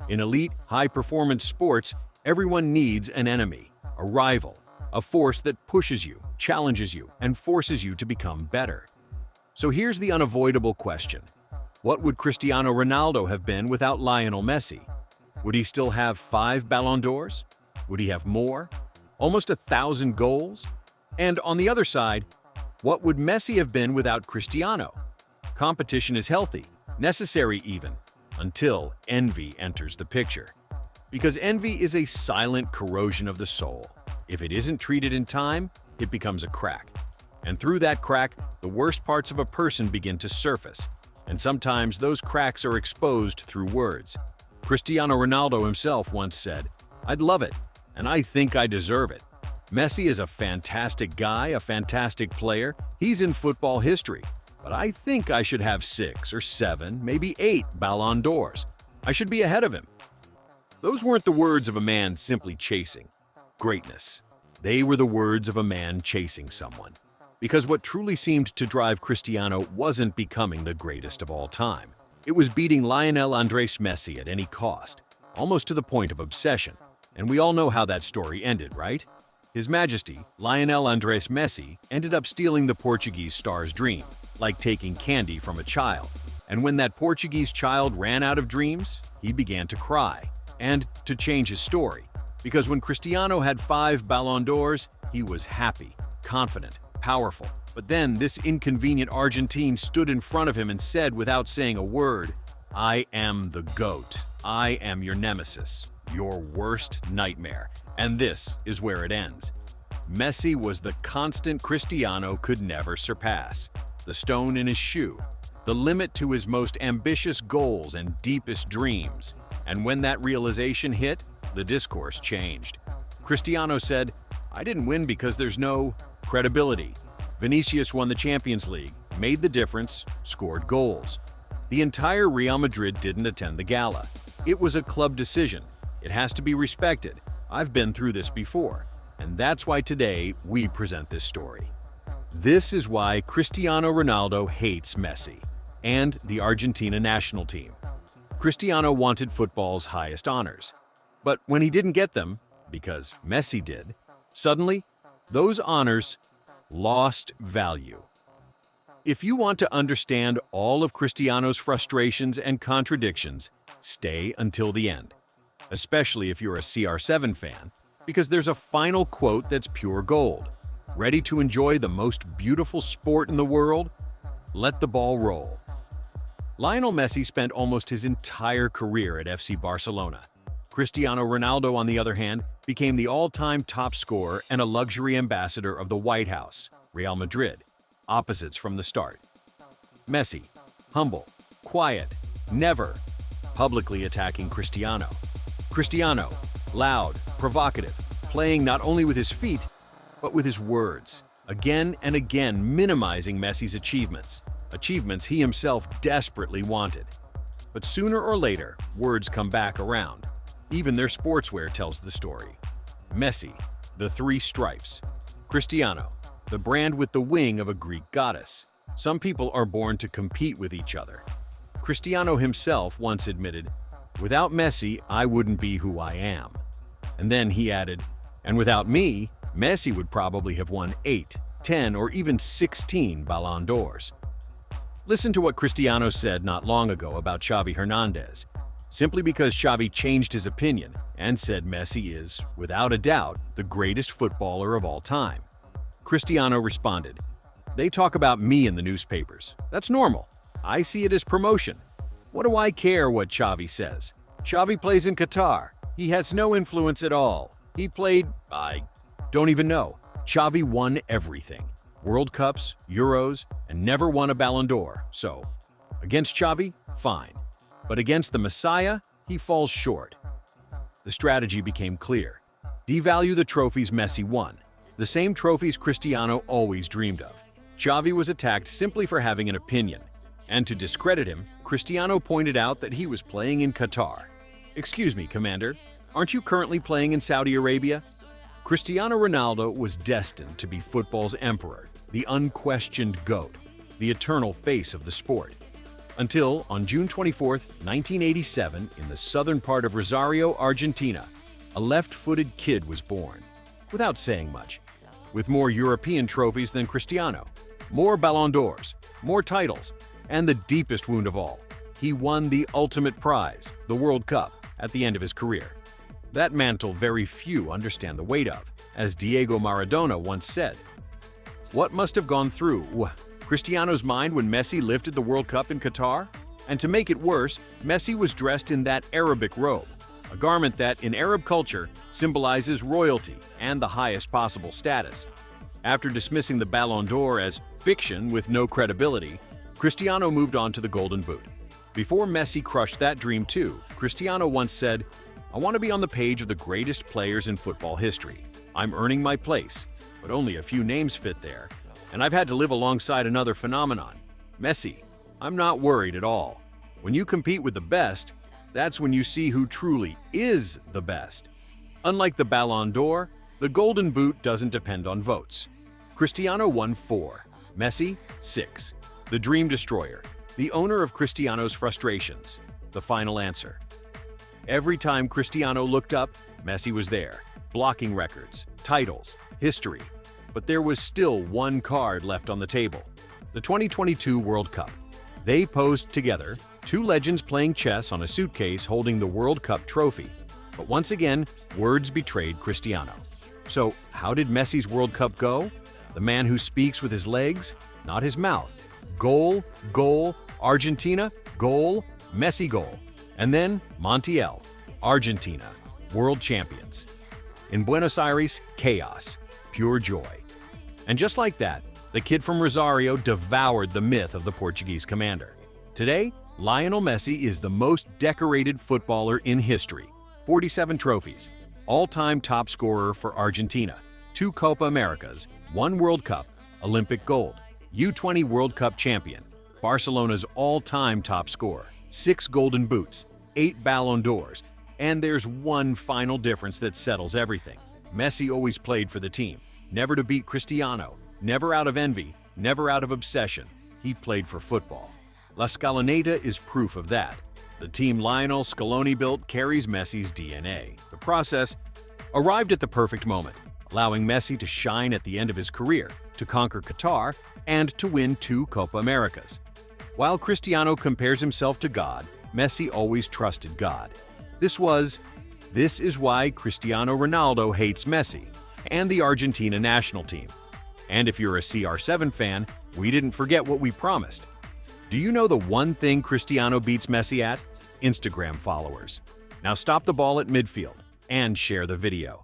In elite, high-performance sports, everyone needs an enemy, a rival, a force that pushes you, challenges you, and forces you to become better. So here's the unavoidable question. What would Cristiano Ronaldo have been without Lionel Messi? Would he still have 5 Ballon d'Ors? Would he have more? Almost 1,000 goals? And on the other side, what would Messi have been without Cristiano? Competition is healthy, necessary even, until envy enters the picture. Because envy is a silent corrosion of the soul. If it isn't treated in time, it becomes a crack. And through that crack, the worst parts of a person begin to surface. And sometimes those cracks are exposed through words. Cristiano Ronaldo himself once said, "I'd love it, and I think I deserve it." Messi is a fantastic guy, a fantastic player. He's in football history. But I think I should have 6 or 7, maybe 8 Ballon d'Ors. I should be ahead of him. Those weren't the words of a man simply chasing greatness. They were the words of a man chasing someone. Because what truly seemed to drive Cristiano wasn't becoming the greatest of all time. It was beating Lionel Andres Messi at any cost, almost to the point of obsession. And we all know how that story ended, right? His Majesty, Lionel Andres Messi, ended up stealing the Portuguese star's dream, like taking candy from a child. And when that Portuguese child ran out of dreams, he began to cry, and to change his story. Because when Cristiano had 5 Ballon d'Ors, he was happy, confident, powerful. But then this inconvenient Argentine stood in front of him and said without saying a word, "I am the GOAT. I am your nemesis, your worst nightmare." And this is where it ends. Messi was the constant Cristiano could never surpass. The stone in his shoe, the limit to his most ambitious goals and deepest dreams. And when that realization hit, the discourse changed. Cristiano said, "I didn't win because there's no credibility." Vinicius won the Champions League, made the difference, scored goals. The entire Real Madrid didn't attend the gala. It was a club decision. It has to be respected. I've been through this before. And that's why today we present this story. This is why Cristiano Ronaldo hates Messi and the Argentina national team. Cristiano wanted football's highest honors. But when he didn't get them, because Messi did, suddenly, those honors lost value. If you want to understand all of Cristiano's frustrations and contradictions, stay until the end. Especially if you're a CR7 fan, because there's a final quote that's pure gold. Ready to enjoy the most beautiful sport in the world? Let the ball roll. Lionel Messi spent almost his entire career at FC Barcelona. Cristiano Ronaldo, on the other hand, became the all-time top scorer and a luxury ambassador of the White House, Real Madrid, opposites from the start. Messi, humble, quiet, never publicly attacking Cristiano. Cristiano, loud, provocative, playing not only with his feet, but with his words, again and again minimizing Messi's achievements he himself desperately wanted. But sooner or later, words come back around. Even their sportswear tells the story. Messi, the 3 stripes. Cristiano, the brand with the wing of a Greek goddess. Some people are born to compete with each other. Cristiano himself once admitted, "Without Messi, I wouldn't be who I am." And then he added, "And without me, Messi would probably have won 8, 10, or even 16 Ballon d'Ors." Listen to what Cristiano said not long ago about Xavi Hernandez. Simply because Xavi changed his opinion and said Messi is, without a doubt, the greatest footballer of all time. Cristiano responded, "They talk about me in the newspapers. That's normal. I see it as promotion. What do I care what Xavi says? Xavi plays in Qatar. He has no influence at all. He played, I don't even know. Xavi won everything. World Cups, Euros, and never won a Ballon d'Or. So, against Xavi, fine. But against the Messiah, he falls short." The strategy became clear. Devalue the trophies Messi won, the same trophies Cristiano always dreamed of. Xavi was attacked simply for having an opinion. And to discredit him, Cristiano pointed out that he was playing in Qatar. "Excuse me, Commander, aren't you currently playing in Saudi Arabia?" Cristiano Ronaldo was destined to be football's emperor, the unquestioned GOAT, the eternal face of the sport. Until, on June 24, 1987, in the southern part of Rosario, Argentina, a left-footed kid was born, without saying much, with more European trophies than Cristiano, more Ballon d'Ors, more titles, and the deepest wound of all, he won the ultimate prize, the World Cup, at the end of his career. That mantle very few understand the weight of, as Diego Maradona once said. What must have gone through Cristiano's mind when Messi lifted the World Cup in Qatar? And to make it worse, Messi was dressed in that Arabic robe, a garment that, in Arab culture, symbolizes royalty and the highest possible status. After dismissing the Ballon d'Or as fiction with no credibility, Cristiano moved on to the Golden Boot. Before Messi crushed that dream too, Cristiano once said, "I want to be on the page of the greatest players in football history. I'm earning my place, but only a few names fit there. And I've had to live alongside another phenomenon, Messi. I'm not worried at all. When you compete with the best, that's when you see who truly is the best." Unlike the Ballon d'Or, the Golden Boot doesn't depend on votes. Cristiano won 4, Messi 6. The Dream Destroyer, the owner of Cristiano's frustrations, the final answer. Every time Cristiano looked up, Messi was there, blocking records, titles, history. But there was still one card left on the table, the 2022 World Cup. They posed together, two legends playing chess on a suitcase holding the World Cup trophy. But once again, words betrayed Cristiano. So how did Messi's World Cup go? The man who speaks with his legs, not his mouth. Goal, goal, Argentina, goal, Messi goal. And then Montiel, Argentina, world champions. In Buenos Aires, chaos, pure joy. And just like that, the kid from Rosario devoured the myth of the Portuguese commander. Today, Lionel Messi is the most decorated footballer in history. 47 trophies, all-time top scorer for Argentina, 2 Copa Americas, 1 World Cup, Olympic gold, U20 World Cup champion, Barcelona's all-time top scorer, 6 Golden Boots, 8 Ballon d'Ors, and there's one final difference that settles everything. Messi always played for the team, never to beat Cristiano, never out of envy, never out of obsession. He played for football. La Scaloneta is proof of that. The team Lionel Scaloni built carries Messi's DNA. The process arrived at the perfect moment, allowing Messi to shine at the end of his career, to conquer Qatar, and to win 2 Copa Americas. While Cristiano compares himself to God, Messi always trusted God. This is why Cristiano Ronaldo hates Messi and the Argentina national team. And if you're a CR7 fan, we didn't forget what we promised. Do you know the one thing Cristiano beats Messi at? Instagram followers. Now stop the ball at midfield and share the video.